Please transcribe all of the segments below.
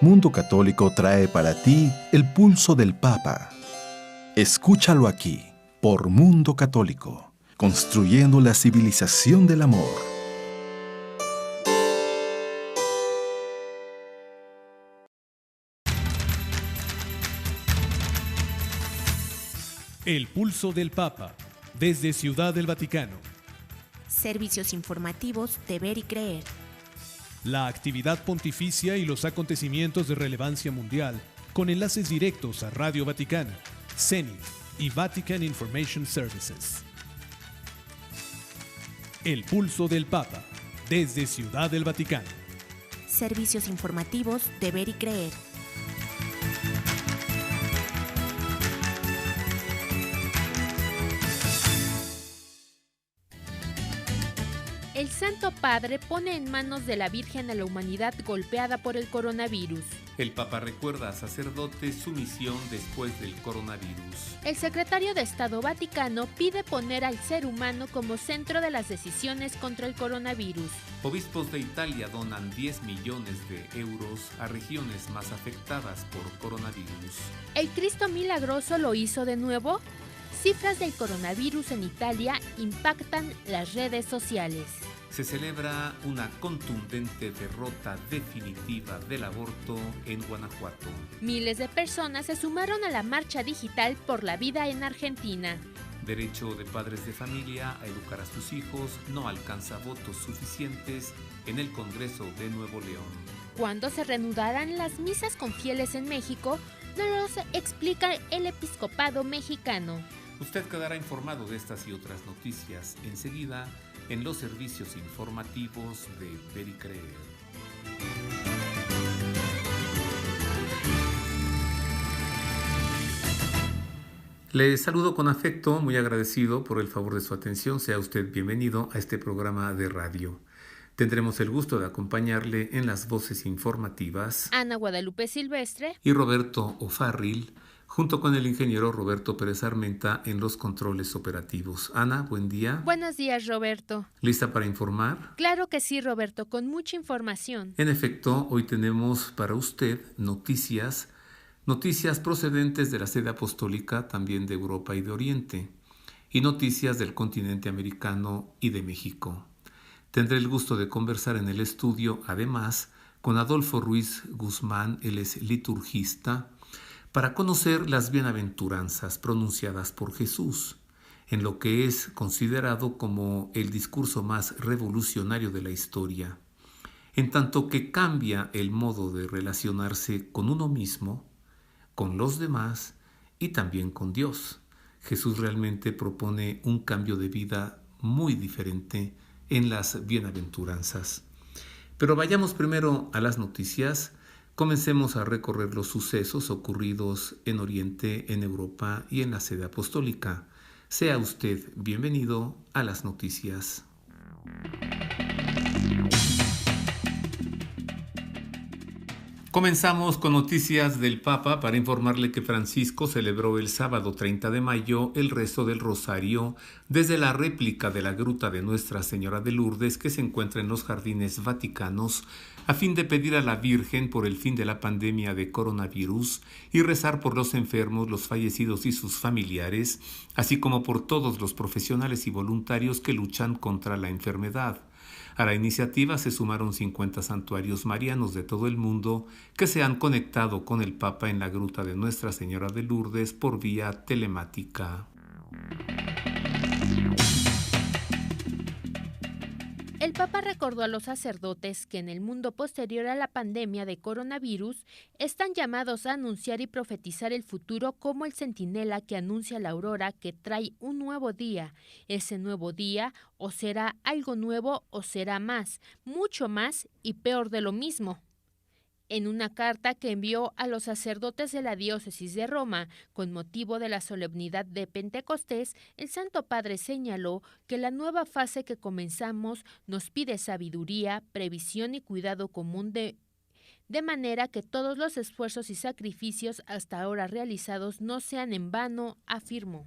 Mundo Católico trae para ti el pulso del Papa. Escúchalo aquí, por Mundo Católico, construyendo la civilización del amor. El pulso del Papa, desde Ciudad del Vaticano. Servicios informativos de Ver y Creer. La actividad pontificia y los acontecimientos de relevancia mundial, con enlaces directos a Radio Vaticana, CENIT y Vatican Information Services. El pulso del Papa, desde Ciudad del Vaticano. Servicios informativos de Ver y Creer. El Santo Padre pone en manos de la Virgen a la humanidad golpeada por el coronavirus. El Papa recuerda a sacerdotes su misión después del coronavirus. El secretario de Estado Vaticano pide poner al ser humano como centro de las decisiones contra el coronavirus. Obispos de Italia donan 10 millones de euros a regiones más afectadas por coronavirus. ¿El Cristo milagroso lo hizo de nuevo? Cifras del coronavirus en Italia impactan las redes sociales. Se celebra una contundente derrota definitiva del aborto en Guanajuato. Miles de personas se sumaron a la marcha digital por la vida en Argentina. Derecho de padres de familia a educar a sus hijos no alcanza votos suficientes en el Congreso de Nuevo León. ¿Cuándo se reanudarán las misas con fieles en México? Nos lo explica el episcopado mexicano. Usted quedará informado de estas y otras noticias enseguida en los servicios informativos de Ver y Creer. Le saludo con afecto, muy agradecido por el favor de su atención. Sea usted bienvenido a este programa de radio. Tendremos el gusto de acompañarle en las voces informativas Ana Guadalupe Silvestre y Roberto O'Farrill, junto con el ingeniero Roberto Pérez Armenta en los controles operativos. Ana, buen día. Buenos días, Roberto. ¿Lista para informar? Claro que sí, Roberto, con mucha información. En efecto, hoy tenemos para usted noticias procedentes de la sede apostólica, también de Europa y de Oriente, y noticias del continente americano y de México. Tendré el gusto de conversar en el estudio, además, con Adolfo Ruiz Guzmán, él es liturgista, para conocer las bienaventuranzas pronunciadas por Jesús, en lo que es considerado como el discurso más revolucionario de la historia, en tanto que cambia el modo de relacionarse con uno mismo, con los demás y también con Dios. Jesús realmente propone un cambio de vida muy diferente en las bienaventuranzas. Pero vayamos primero a las noticias. Comencemos a recorrer los sucesos ocurridos en Oriente, en Europa y en la sede apostólica. Sea usted bienvenido a las noticias. Comenzamos con noticias del Papa para informarle que Francisco celebró el sábado 30 de mayo el rezo del Rosario desde la réplica de la Gruta de Nuestra Señora de Lourdes que se encuentra en los jardines vaticanos a fin de pedir a la Virgen por el fin de la pandemia de coronavirus y rezar por los enfermos, los fallecidos y sus familiares, así como por todos los profesionales y voluntarios que luchan contra la enfermedad. A la iniciativa se sumaron 50 santuarios marianos de todo el mundo que se han conectado con el Papa en la Gruta de Nuestra Señora de Lourdes por vía telemática. El Papa recordó a los sacerdotes que en el mundo posterior a la pandemia de coronavirus están llamados a anunciar y profetizar el futuro como el centinela que anuncia la aurora que trae un nuevo día. Ese nuevo día o será algo nuevo o será más, mucho más y peor de lo mismo. En una carta que envió a los sacerdotes de la diócesis de Roma con motivo de la solemnidad de Pentecostés, el Santo Padre señaló que la nueva fase que comenzamos nos pide sabiduría, previsión y cuidado común de manera que todos los esfuerzos y sacrificios hasta ahora realizados no sean en vano, afirmó.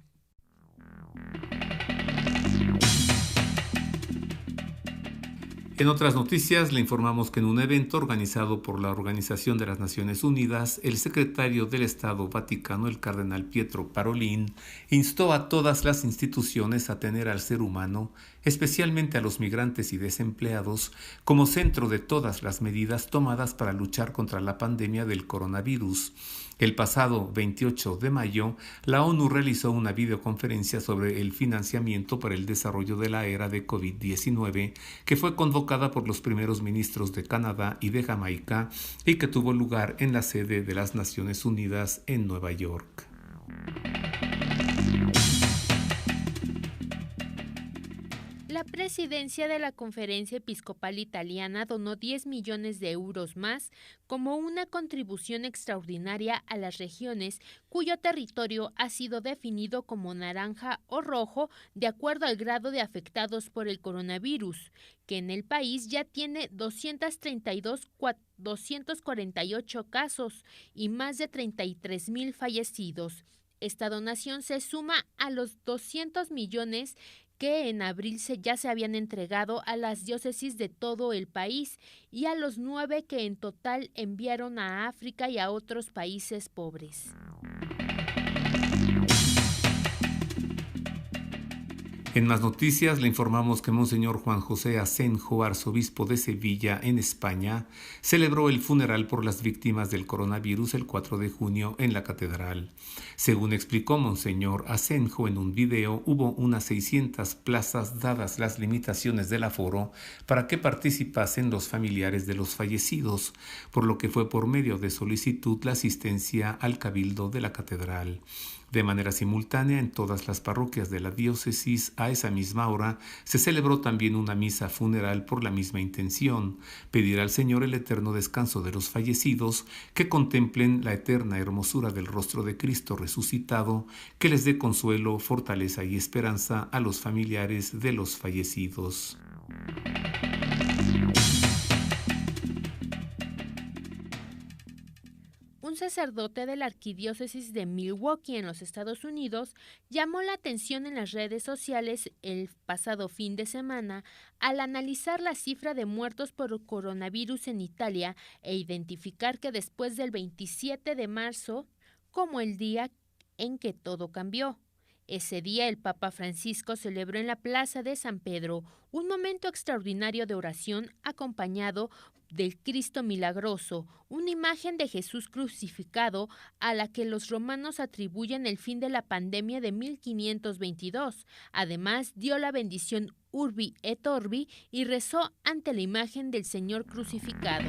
En otras noticias, le informamos que en un evento organizado por la Organización de las Naciones Unidas, el secretario del Estado Vaticano, el cardenal Pietro Parolin, instó a todas las instituciones a tener al ser humano, especialmente a los migrantes y desempleados, como centro de todas las medidas tomadas para luchar contra la pandemia del coronavirus. El pasado 28 de mayo, la ONU realizó una videoconferencia sobre el financiamiento para el desarrollo de la era de COVID-19, que fue convocada por los primeros ministros de Canadá y de Jamaica y que tuvo lugar en la sede de las Naciones Unidas en Nueva York. La presidencia de la Conferencia Episcopal Italiana donó 10 millones de euros más como una contribución extraordinaria a las regiones cuyo territorio ha sido definido como naranja o rojo de acuerdo al grado de afectados por el coronavirus, que en el país ya tiene 248 casos y más de 33,000 fallecidos. Esta donación se suma a los 200 millones que en abril ya se habían entregado a las diócesis de todo el país y a los 9 que en total enviaron a África y a otros países pobres. En más noticias, le informamos que Monseñor Juan José Asenjo, arzobispo de Sevilla, en España, celebró el funeral por las víctimas del coronavirus el 4 de junio en la catedral. Según explicó Monseñor Asenjo en un video, hubo unas 600 plazas dadas las limitaciones del aforo para que participasen los familiares de los fallecidos, por lo que fue por medio de solicitud la asistencia al cabildo de la catedral. De manera simultánea, en todas las parroquias de la diócesis, a esa misma hora, se celebró también una misa funeral por la misma intención, pedir al Señor el eterno descanso de los fallecidos, que contemplen la eterna hermosura del rostro de Cristo resucitado, que les dé consuelo, fortaleza y esperanza a los familiares de los fallecidos. Un sacerdote de la arquidiócesis de Milwaukee en los Estados Unidos llamó la atención en las redes sociales el pasado fin de semana al analizar la cifra de muertos por coronavirus en Italia e identificar que después del 27 de marzo como el día en que todo cambió. Ese día el Papa Francisco celebró en la Plaza de San Pedro un momento extraordinario de oración acompañado del Cristo Milagroso, una imagen de Jesús crucificado a la que los romanos atribuyen el fin de la pandemia de 1522. Además, dio la bendición Urbi et Orbi y rezó ante la imagen del Señor crucificado.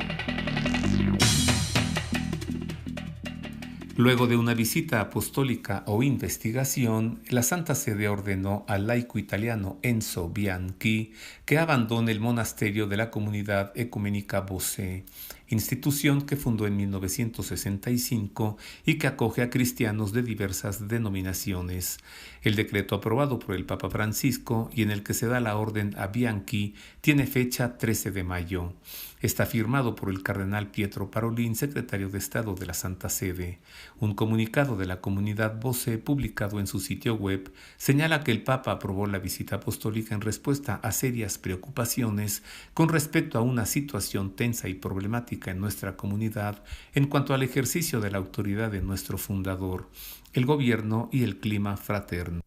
Luego de una visita apostólica o investigación, la Santa Sede ordenó al laico italiano Enzo Bianchi que abandone el monasterio de la comunidad ecuménica Bosé, institución que fundó en 1965 y que acoge a cristianos de diversas denominaciones. El decreto aprobado por el Papa Francisco y en el que se da la orden a Bianchi tiene fecha 13 de mayo. Está firmado por el cardenal Pietro Parolin, secretario de Estado de la Santa Sede. Un comunicado de la comunidad Bosé publicado en su sitio web señala que el Papa aprobó la visita apostólica en respuesta a serias preocupaciones con respecto a una situación tensa y problemática en nuestra comunidad en cuanto al ejercicio de la autoridad de nuestro fundador, el gobierno y el clima fraterno.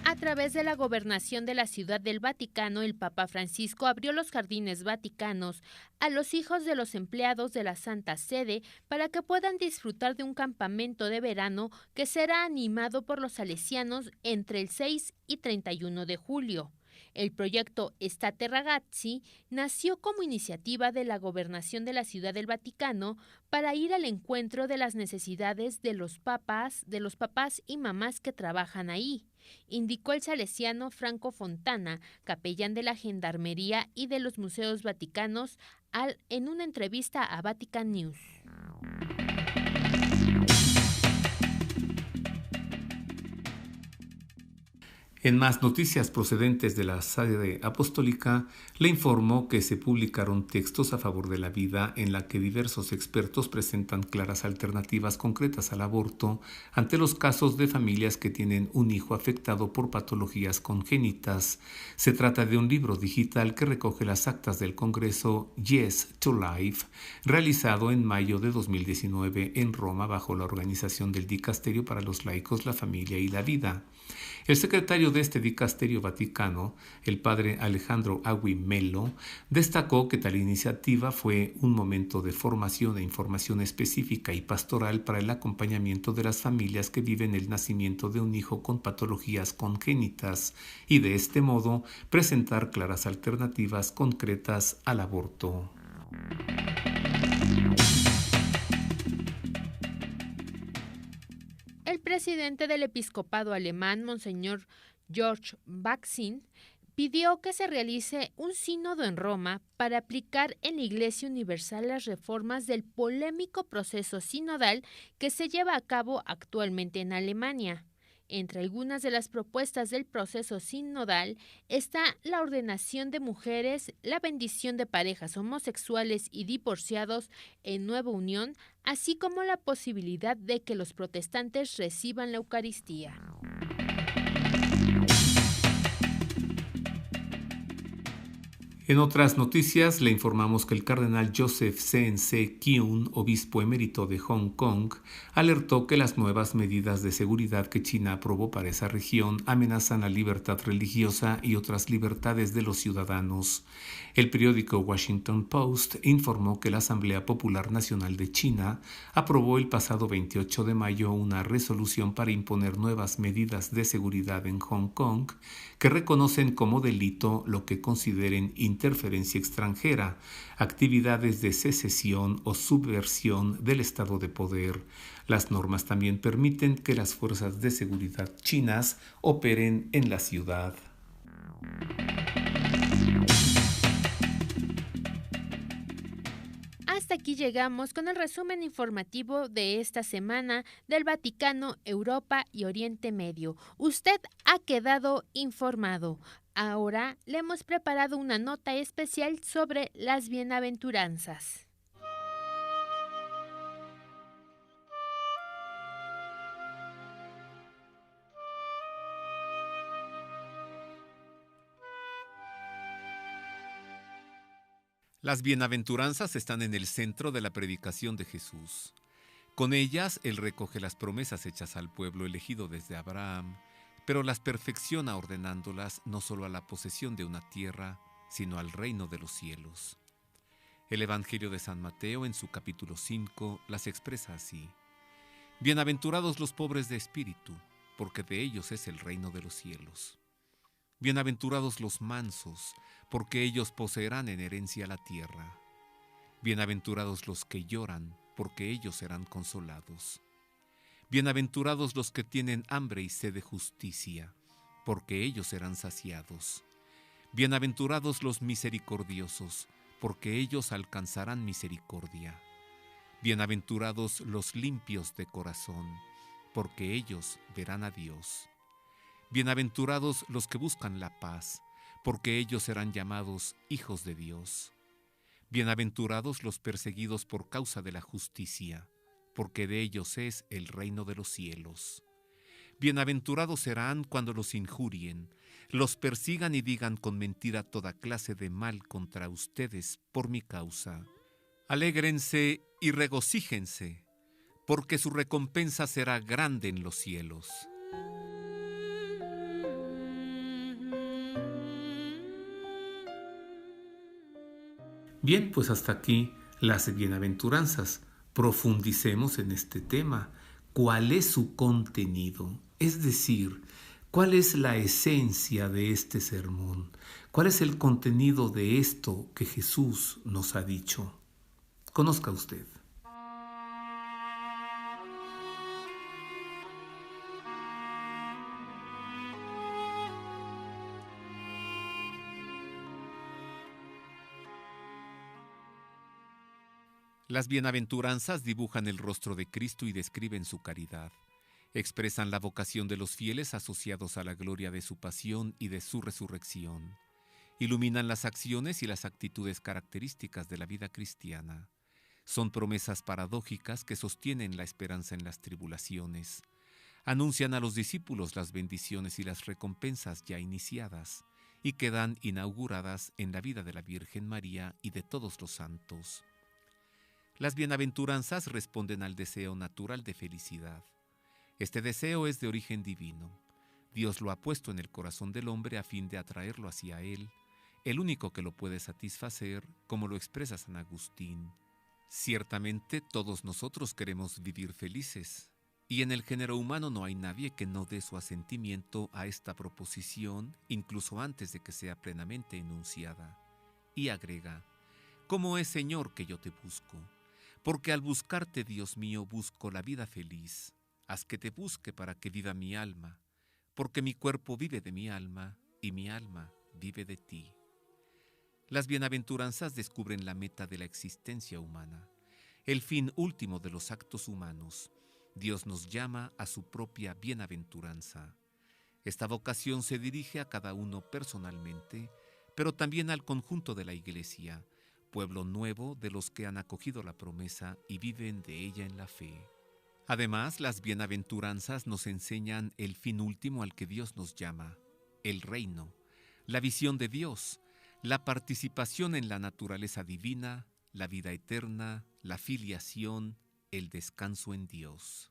A través de la gobernación de la Ciudad del Vaticano, el Papa Francisco abrió los jardines vaticanos a los hijos de los empleados de la Santa Sede para que puedan disfrutar de un campamento de verano que será animado por los salesianos entre el 6 y 31 de julio. El proyecto Estate Ragazzi nació como iniciativa de la Gobernación de la Ciudad del Vaticano para ir al encuentro de las necesidades de los papás y mamás que trabajan ahí, indicó el salesiano Franco Fontana, capellán de la Gendarmería y de los Museos Vaticanos, en una entrevista a Vatican News. En más noticias procedentes de la sede apostólica, le informó que se publicaron textos a favor de la vida en la que diversos expertos presentan claras alternativas concretas al aborto ante los casos de familias que tienen un hijo afectado por patologías congénitas. Se trata de un libro digital que recoge las actas del Congreso Yes to Life, realizado en mayo de 2019 en Roma bajo la organización del Dicasterio para los Laicos, la Familia y la Vida. El secretario de este dicasterio vaticano, el padre Alejandro Agui Mello, destacó que tal iniciativa fue un momento de formación e información específica y pastoral para el acompañamiento de las familias que viven el nacimiento de un hijo con patologías congénitas y de este modo presentar claras alternativas concretas al aborto. El presidente del episcopado alemán, Monseñor George Baxin, pidió que se realice un sínodo en Roma para aplicar en la Iglesia Universal las reformas del polémico proceso sinodal que se lleva a cabo actualmente en Alemania. Entre algunas de las propuestas del proceso sinodal está la ordenación de mujeres, la bendición de parejas homosexuales y divorciados en nueva unión, así como la posibilidad de que los protestantes reciban la Eucaristía. En otras noticias, le informamos que el cardenal Joseph C.N.C. Kyun, obispo emérito de Hong Kong, alertó que las nuevas medidas de seguridad que China aprobó para esa región amenazan la libertad religiosa y otras libertades de los ciudadanos. El periódico Washington Post informó que la Asamblea Popular Nacional de China aprobó el pasado 28 de mayo una resolución para imponer nuevas medidas de seguridad en Hong Kong que reconocen como delito lo que consideren interferencia extranjera, actividades de secesión o subversión del estado de poder. Las normas también permiten que las fuerzas de seguridad chinas operen en la ciudad. Hasta aquí llegamos con el resumen informativo de esta semana del Vaticano, Europa y Oriente Medio. Usted ha quedado informado. Ahora le hemos preparado una nota especial sobre las bienaventuranzas. Las bienaventuranzas están en el centro de la predicación de Jesús. Con ellas, Él recoge las promesas hechas al pueblo elegido desde Abraham, pero las perfecciona ordenándolas no solo a la posesión de una tierra, sino al reino de los cielos. El Evangelio de San Mateo, en su capítulo 5, las expresa así: Bienaventurados los pobres de espíritu, porque de ellos es el reino de los cielos. Bienaventurados los mansos, porque ellos poseerán en herencia la tierra. Bienaventurados los que lloran, porque ellos serán consolados. Bienaventurados los que tienen hambre y sed de justicia, porque ellos serán saciados. Bienaventurados los misericordiosos, porque ellos alcanzarán misericordia. Bienaventurados los limpios de corazón, porque ellos verán a Dios. Bienaventurados los que buscan la paz, porque ellos serán llamados hijos de Dios. Bienaventurados los perseguidos por causa de la justicia, porque de ellos es el reino de los cielos. Bienaventurados serán cuando los injurien, los persigan y digan con mentira toda clase de mal contra ustedes por mi causa. Alégrense y regocíjense, porque su recompensa será grande en los cielos. Bien, pues hasta aquí las bienaventuranzas. Profundicemos en este tema. ¿Cuál es su contenido? Es decir, ¿cuál es la esencia de este sermón? ¿Cuál es el contenido de esto que Jesús nos ha dicho? Conozca usted. Las bienaventuranzas dibujan el rostro de Cristo y describen su caridad. Expresan la vocación de los fieles asociados a la gloria de su pasión y de su resurrección. Iluminan las acciones y las actitudes características de la vida cristiana. Son promesas paradójicas que sostienen la esperanza en las tribulaciones. Anuncian a los discípulos las bendiciones y las recompensas ya iniciadas y quedan inauguradas en la vida de la Virgen María y de todos los santos. Las bienaventuranzas responden al deseo natural de felicidad. Este deseo es de origen divino. Dios lo ha puesto en el corazón del hombre a fin de atraerlo hacia Él, el único que lo puede satisfacer, como lo expresa San Agustín. Ciertamente todos nosotros queremos vivir felices, y en el género humano no hay nadie que no dé su asentimiento a esta proposición, incluso antes de que sea plenamente enunciada. Y agrega: ¿cómo es, Señor, que yo te busco? Porque al buscarte, Dios mío, busco la vida feliz. Haz que te busque para que viva mi alma, porque mi cuerpo vive de mi alma, y mi alma vive de ti. Las bienaventuranzas descubren la meta de la existencia humana, el fin último de los actos humanos. Dios nos llama a su propia bienaventuranza. Esta vocación se dirige a cada uno personalmente, pero también al conjunto de la Iglesia, pueblo nuevo de los que han acogido la promesa y viven de ella en la fe. Además, las bienaventuranzas nos enseñan el fin último al que Dios nos llama, el reino, la visión de Dios, la participación en la naturaleza divina, la vida eterna, la filiación, el descanso en Dios.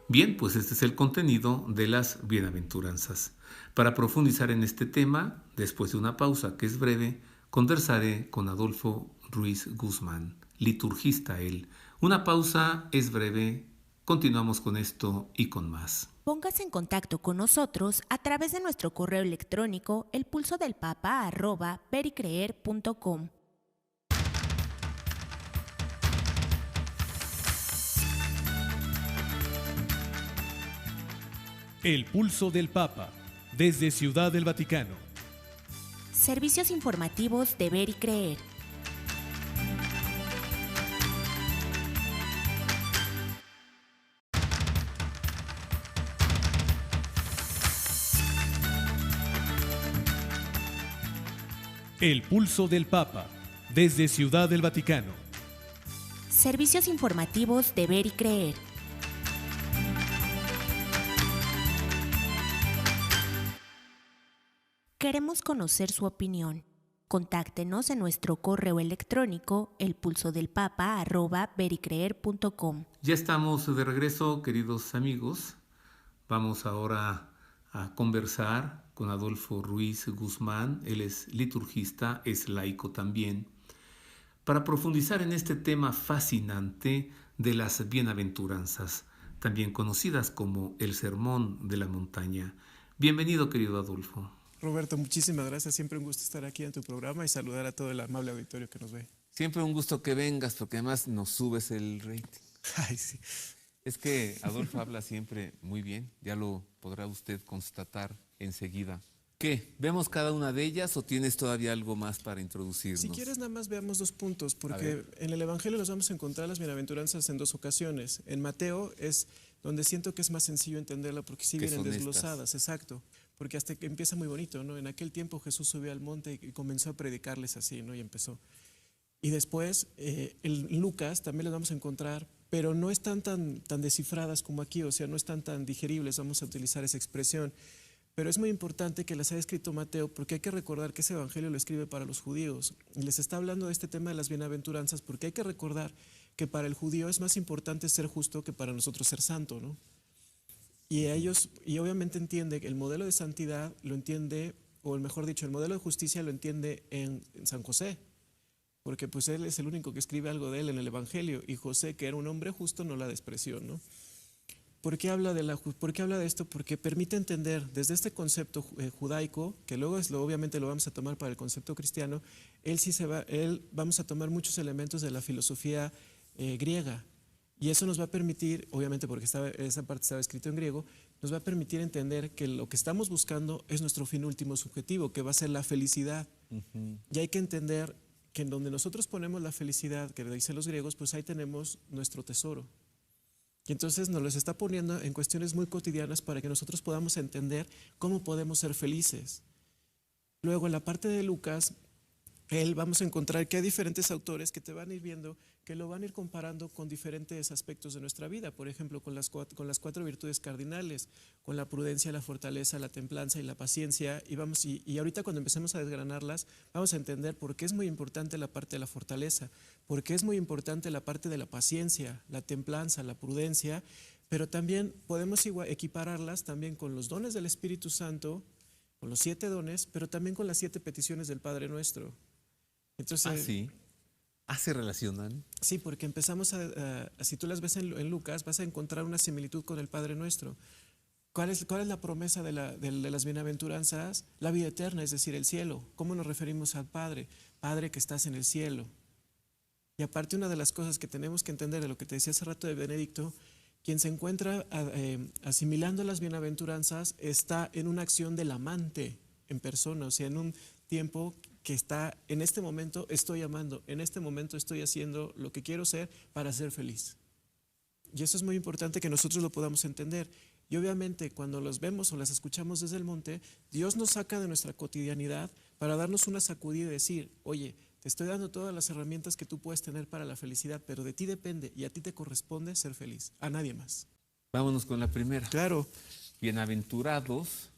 Bien, pues este es el contenido de las bienaventuranzas. Para profundizar en este tema, después de una pausa que es breve, conversaré con Adolfo Ruiz Guzmán, liturgista él. Una pausa es breve, continuamos con esto y con más. Póngase en contacto con nosotros a través de nuestro correo electrónico elpulsodelpapa@vericreer.com. El Pulso del Papa, desde Ciudad del Vaticano. Servicios informativos de Ver y Creer. El Pulso del Papa, desde Ciudad del Vaticano. Servicios informativos de Ver y Creer. Queremos conocer su opinión. Contáctenos en nuestro correo electrónico elpulsodelpapa@vericreer.com. Ya estamos de regreso, queridos amigos. Vamos ahora a conversar con Adolfo Ruiz Guzmán. Él es liturgista, es laico también, para profundizar en este tema fascinante de las bienaventuranzas, también conocidas como el Sermón de la Montaña. Bienvenido, querido Adolfo. Roberto, muchísimas gracias. Siempre un gusto estar aquí en tu programa y saludar a todo el amable auditorio que nos ve. Siempre un gusto que vengas, porque además nos subes el rating. Ay, sí. Es que Adolfo habla siempre muy bien, ya lo podrá usted constatar enseguida. ¿Qué? ¿Vemos cada una de ellas o tienes todavía algo más para introducirnos? Si quieres, nada más veamos 2 puntos, porque en el Evangelio los vamos a encontrar las bienaventuranzas en 2 ocasiones. En Mateo es donde siento que es más sencillo entenderla, porque sí vienen desglosadas, exacto. Porque hasta que empieza muy bonito, ¿no? En aquel tiempo Jesús subió al monte y comenzó a predicarles así, ¿no? Y empezó. Y después, en Lucas también las vamos a encontrar, pero no están tan descifradas como aquí, o sea, no están tan digeribles, vamos a utilizar esa expresión. Pero es muy importante que las haya escrito Mateo, porque hay que recordar que ese evangelio lo escribe para los judíos. Y les está hablando de este tema de las bienaventuranzas, porque hay que recordar que para el judío es más importante ser justo que para nosotros ser santo, ¿no? Y ellos, y obviamente entiende que el modelo de santidad lo entiende, o mejor dicho, el modelo de justicia lo entiende en San José, porque pues él es el único que escribe algo de él en el evangelio, y José, que era un hombre justo, no la despreció, ¿no? ¿Por qué habla de esto? Porque permite entender desde este concepto judaico, que luego obviamente lo vamos a tomar para el concepto cristiano, vamos a tomar muchos elementos de la filosofía griega. Y eso nos va a permitir, obviamente porque esa parte estaba escrito en griego, nos va a permitir entender que lo que estamos buscando es nuestro fin último subjetivo, que va a ser la felicidad. Y hay que entender que en donde nosotros ponemos la felicidad, que dicen los griegos, pues ahí tenemos nuestro tesoro. Y entonces nos los está poniendo en cuestiones muy cotidianas para que nosotros podamos entender cómo podemos ser felices. Luego, en la parte de Lucas, vamos a encontrar que hay diferentes autores que te van a ir viendo, que lo van a ir comparando con diferentes aspectos de nuestra vida. Por ejemplo, con las 4 virtudes cardinales, con la prudencia, la fortaleza, la templanza y la paciencia. Y ahorita cuando empecemos a desgranarlas, vamos a entender por qué es muy importante la parte de la fortaleza, por qué es muy importante la parte de la paciencia, la templanza, la prudencia, pero también podemos equipararlas también con los dones del Espíritu Santo, con los 7 dones, pero también con las 7 peticiones del Padre Nuestro. Entonces, sí. ¿Se relacionan? Sí, porque empezamos si tú las ves en Lucas, vas a encontrar una similitud con el Padre Nuestro. ¿Cuál es la promesa de las bienaventuranzas? La vida eterna, es decir, el cielo. ¿Cómo nos referimos al Padre? Padre que estás en el cielo. Y aparte, una de las cosas que tenemos que entender de lo que te decía hace rato de Benedicto, quien se encuentra asimilando las bienaventuranzas está en una acción del amante en persona, o sea, en un tiempo que está, en este momento estoy amando, en este momento estoy haciendo lo que quiero ser para ser feliz. Y eso es muy importante que nosotros lo podamos entender. Y obviamente cuando los vemos o las escuchamos desde el monte, Dios nos saca de nuestra cotidianidad para darnos una sacudida y decir, oye, te estoy dando todas las herramientas que tú puedes tener para la felicidad, pero de ti depende y a ti te corresponde ser feliz, a nadie más. Vámonos con la primera. Claro. Bienaventurados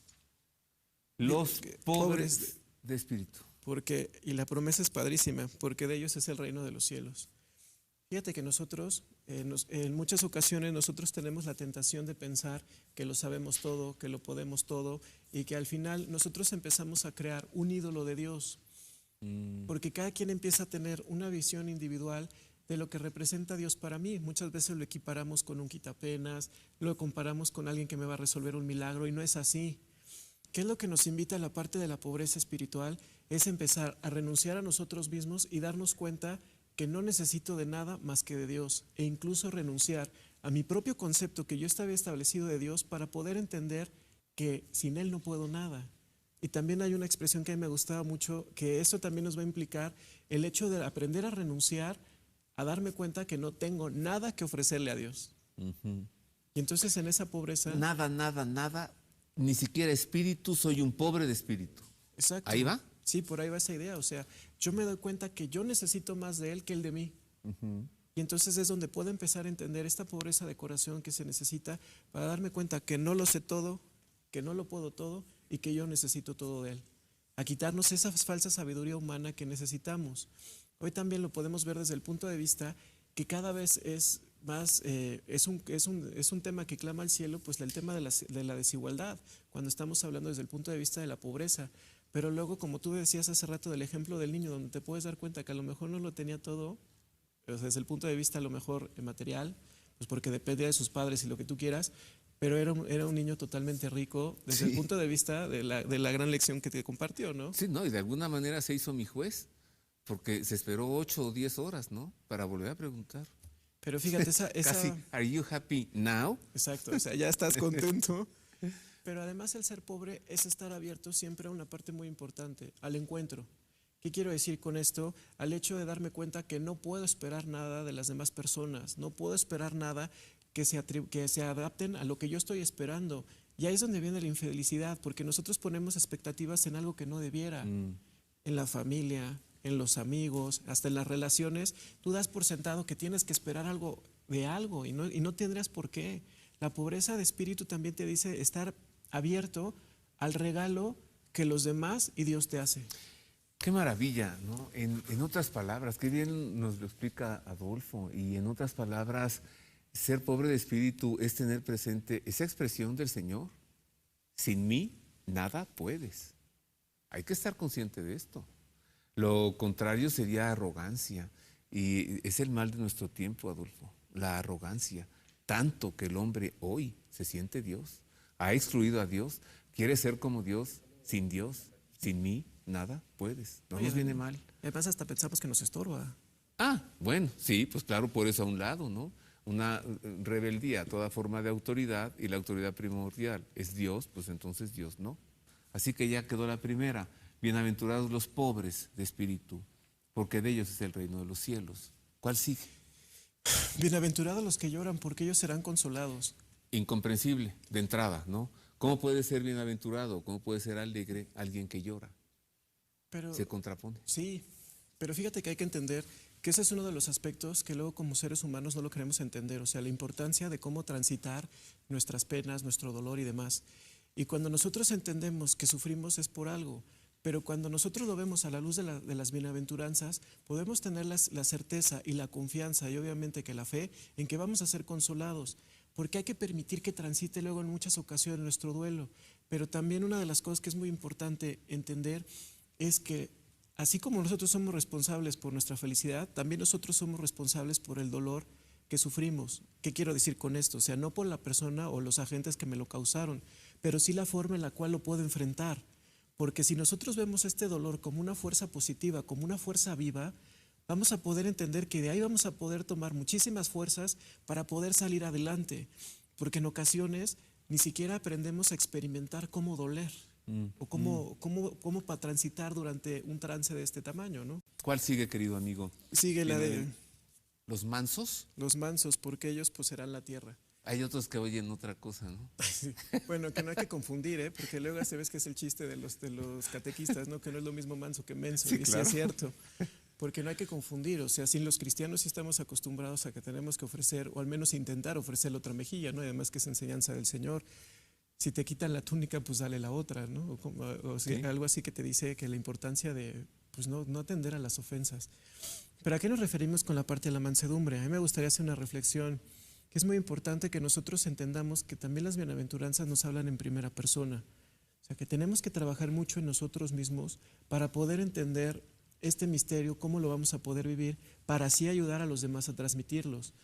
los pobres de espíritu. Y la promesa es padrísima, porque de ellos es el reino de los cielos. Fíjate que nosotros, en muchas ocasiones, nosotros tenemos la tentación de pensar que lo sabemos todo, que lo podemos todo, y que al final nosotros empezamos a crear un ídolo de Dios. Porque cada quien empieza a tener una visión individual de lo que representa Dios para mí. Muchas veces lo equiparamos con un quitapenas, lo comparamos con alguien que me va a resolver un milagro, y no es así. ¿Qué es lo que nos invita a la parte de la pobreza espiritual? Es empezar a renunciar a nosotros mismos y darnos cuenta que no necesito de nada más que de Dios, e incluso renunciar a mi propio concepto que yo estaba establecido de Dios para poder entender que sin Él no puedo nada. Y también hay una expresión que a mí me gustaba mucho, que eso también nos va a implicar el hecho de aprender a renunciar, a darme cuenta que no tengo nada que ofrecerle a Dios. Y entonces en esa pobreza... Nada, ni siquiera espíritu, soy un pobre de espíritu. Exacto. ¿Ahí va? Sí, por ahí va esa idea. O sea, yo me doy cuenta que yo necesito más de Él que Él de mí. Y entonces es donde puedo empezar a entender esta pobreza de corazón que se necesita para darme cuenta que no lo sé todo, que no lo puedo todo y que yo necesito todo de Él. A quitarnos esa falsa sabiduría humana que necesitamos. Hoy también lo podemos ver desde el punto de vista que cada vez es más, es un tema que clama al cielo, pues el tema de la desigualdad, cuando estamos hablando desde el punto de vista de la pobreza. Pero luego, como tú decías hace rato del ejemplo del niño, donde te puedes dar cuenta que a lo mejor no lo tenía todo, o sea, desde el punto de vista a lo mejor material, pues porque dependía de sus padres y lo que tú quieras, pero era un niño totalmente rico desde el punto de vista de la gran lección que te compartió, ¿no? Sí, no, y de alguna manera se hizo mi juez, porque se esperó 8 o 10 horas, ¿no? Para volver a preguntar. Pero fíjate, esa... Casi, ¿are you happy now? Exacto, o sea, ya estás contento. Pero además el ser pobre es estar abierto siempre a una parte muy importante, al encuentro. ¿Qué quiero decir con esto? Al hecho de darme cuenta que no puedo esperar nada de las demás personas, no puedo esperar nada que se adapten a lo que yo estoy esperando. Y ahí es donde viene la infelicidad, porque nosotros ponemos expectativas en algo que no debiera, en la familia, en los amigos, hasta en las relaciones. Tú das por sentado que tienes que esperar algo de algo y no tendrías por qué. La pobreza de espíritu también te dice estar abierto al regalo que los demás y Dios te hace. Qué maravilla, ¿no? En otras palabras, qué bien nos lo explica Adolfo, y en otras palabras, ser pobre de espíritu es tener presente esa expresión del Señor. Sin mí, nada puedes. Hay que estar consciente de esto. Lo contrario sería arrogancia, y es el mal de nuestro tiempo, Adolfo, la arrogancia. Tanto que el hombre hoy se siente Dios, ha excluido a Dios, quiere ser como Dios, sin mí, nada puedes. No nos viene mal. Además hasta pensamos que nos estorba. Bueno, sí, pues claro, por eso a un lado, ¿no? una rebeldía a toda forma de autoridad, y la autoridad primordial es Dios, pues entonces Dios no. Así que ya quedó la primera. Bienaventurados los pobres de espíritu, porque de ellos es el reino de los cielos. ¿Cuál sigue? Bienaventurados los que lloran, porque ellos serán consolados. Incomprensible de entrada, ¿no? ¿Cómo puede ser bienaventurado? ¿Cómo puede ser alegre alguien que llora? Pero, se contrapone. Sí, pero fíjate que hay que entender que ese es uno de los aspectos que luego como seres humanos no lo queremos entender, o sea, la importancia de cómo transitar nuestras penas, nuestro dolor y demás. Y cuando nosotros entendemos que sufrimos es por algo, pero cuando nosotros lo vemos a la luz de las bienaventuranzas, podemos tener la certeza y la confianza y obviamente que la fe en que vamos a ser consolados, porque hay que permitir que transite luego en muchas ocasiones nuestro duelo. Pero también una de las cosas que es muy importante entender es que así como nosotros somos responsables por nuestra felicidad, también nosotros somos responsables por el dolor que sufrimos. ¿Qué quiero decir con esto? O sea, no por la persona o los agentes que me lo causaron, pero sí la forma en la cual lo puedo enfrentar. Porque si nosotros vemos este dolor como una fuerza positiva, como una fuerza viva, vamos a poder entender que de ahí vamos a poder tomar muchísimas fuerzas para poder salir adelante. Porque en ocasiones ni siquiera aprendemos a experimentar cómo doler. O cómo para transitar durante un trance de este tamaño, ¿no? ¿Cuál sigue, querido amigo? Sigue la de los mansos. Los mansos, porque ellos poseerán la tierra. Hay otros que oyen otra cosa, ¿no? Sí. Bueno, que no hay que confundir, porque luego se ves que es el chiste de los catequistas, ¿no? Que no es lo mismo manso que menso. Sí, y claro. sí es cierto. Porque no hay que confundir, o sea, sin los cristianos sí estamos acostumbrados a que tenemos que ofrecer, o al menos intentar ofrecer la otra mejilla, ¿no? Y además que es enseñanza del Señor. Si te quitan la túnica, pues dale la otra, ¿no? O sea, sí. Algo así que te dice que la importancia de pues no atender a las ofensas. ¿Pero a qué nos referimos con la parte de la mansedumbre? A mí me gustaría hacer una reflexión, que es muy importante que nosotros entendamos que también las bienaventuranzas nos hablan en primera persona. O sea, que tenemos que trabajar mucho en nosotros mismos para poder entender este misterio, cómo lo vamos a poder vivir, para así ayudar a los demás a transmitirlos.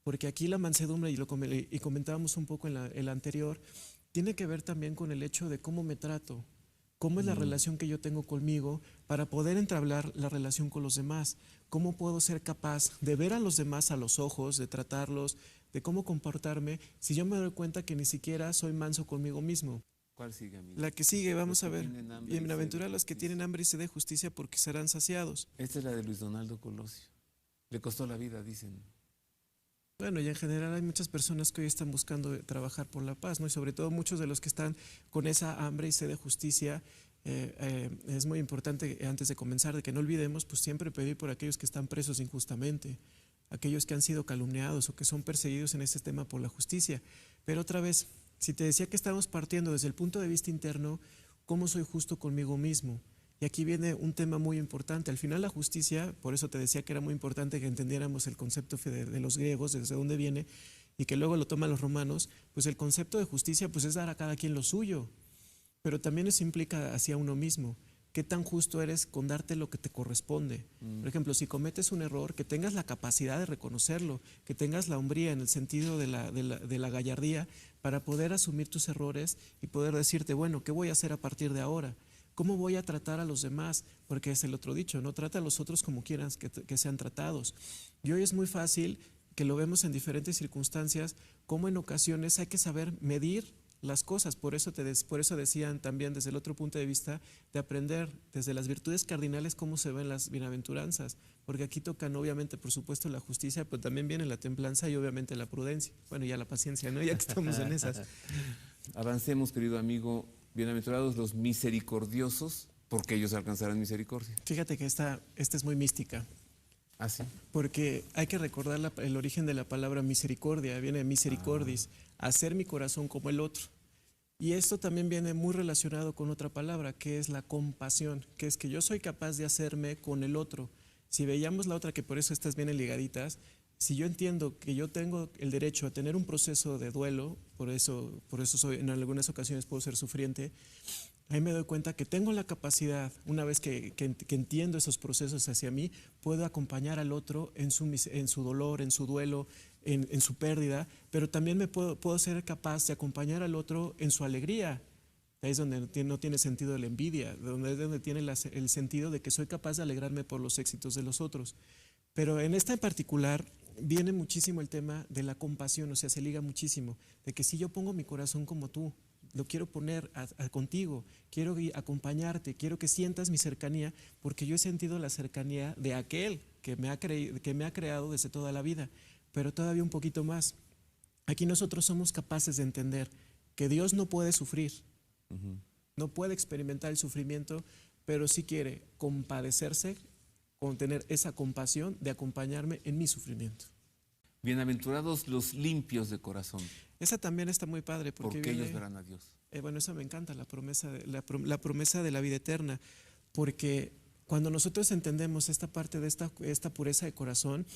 Porque aquí la mansedumbre, y comentábamos un poco en la anterior, tiene que ver también con el hecho de cómo me trato, cómo es la relación que yo tengo conmigo para poder entablar la relación con los demás, cómo puedo ser capaz de ver a los demás a los ojos, de tratarlos, de cómo comportarme, si yo me doy cuenta que ni siquiera soy manso conmigo mismo. ¿Cuál sigue, amigo? La que sigue, vamos a ver. Bienaventurados los que tienen hambre y sed de justicia, porque serán saciados. Esta es la de Luis Donaldo Colosio. Le costó la vida, dicen. Bueno, y en general hay muchas personas que hoy están buscando trabajar por la paz, ¿no? Y sobre todo muchos de los que están con esa hambre y sed de justicia. Es muy importante, antes de comenzar, de que no olvidemos, pues siempre pedir por aquellos que están presos injustamente, aquellos que han sido calumniados o que son perseguidos en este tema por la justicia. Pero otra vez, si te decía que estamos partiendo desde el punto de vista interno, ¿cómo soy justo conmigo mismo? Y aquí viene un tema muy importante. Al final la justicia, por eso te decía que era muy importante que entendiéramos el concepto de los griegos, desde dónde viene, y que luego lo toman los romanos, pues el concepto de justicia pues es dar a cada quien lo suyo, pero también eso implica hacia uno mismo. ¿Qué tan justo eres con darte lo que te corresponde? Por ejemplo, si cometes un error, que tengas la capacidad de reconocerlo, que tengas la hombría en el sentido de la gallardía para poder asumir tus errores y poder decirte, bueno, ¿qué voy a hacer a partir de ahora? ¿Cómo voy a tratar a los demás? Porque es el otro dicho, no trata a los otros como quieras que sean tratados. Y hoy es muy fácil, que lo vemos en diferentes circunstancias, como en ocasiones hay que saber medir las cosas. Por eso decían también desde el otro punto de vista de aprender desde las virtudes cardinales cómo se ven las bienaventuranzas, porque aquí tocan obviamente por supuesto la justicia, pero también viene la templanza y obviamente la prudencia, bueno, ya la paciencia, ¿no? Ya que estamos en esas. Avancemos, querido amigo. Bienaventurados los misericordiosos, porque ellos alcanzarán misericordia. Fíjate que esta es muy mística. ¿Ah, sí? Porque hay que recordar el origen de la palabra misericordia, viene de misericordis, hacer mi corazón como el otro. Y esto también viene muy relacionado con otra palabra, que es la compasión, que es que yo soy capaz de hacerme con el otro. Si veíamos la otra, que por eso estas vienen ligaditas, si yo entiendo que yo tengo el derecho a tener un proceso de duelo, por eso soy, en algunas ocasiones puedo ser sufriente, ahí me doy cuenta que tengo la capacidad, una vez que entiendo esos procesos hacia mí, puedo acompañar al otro en su dolor, en su duelo, en su pérdida, pero también puedo ser capaz de acompañar al otro en su alegría. Ahí es donde no tiene sentido la envidia, donde tiene el sentido de que soy capaz de alegrarme por los éxitos de los otros. Pero en esta en particular, viene muchísimo el tema de la compasión, o sea, se liga muchísimo, de que si yo pongo mi corazón como tú, lo quiero poner contigo, quiero acompañarte, quiero que sientas mi cercanía, porque yo he sentido la cercanía de aquel que me ha creado desde toda la vida, pero todavía un poquito más. Aquí nosotros somos capaces de entender que Dios no puede sufrir, no puede experimentar el sufrimiento, pero sí quiere compadecerse, con tener esa compasión de acompañarme en mi sufrimiento. Bienaventurados los limpios de corazón. Esa también está muy padre. Porque ellos verán a Dios. Bueno, eso me encanta, la promesa de la vida eterna, porque cuando nosotros entendemos esta parte de esta pureza de corazón,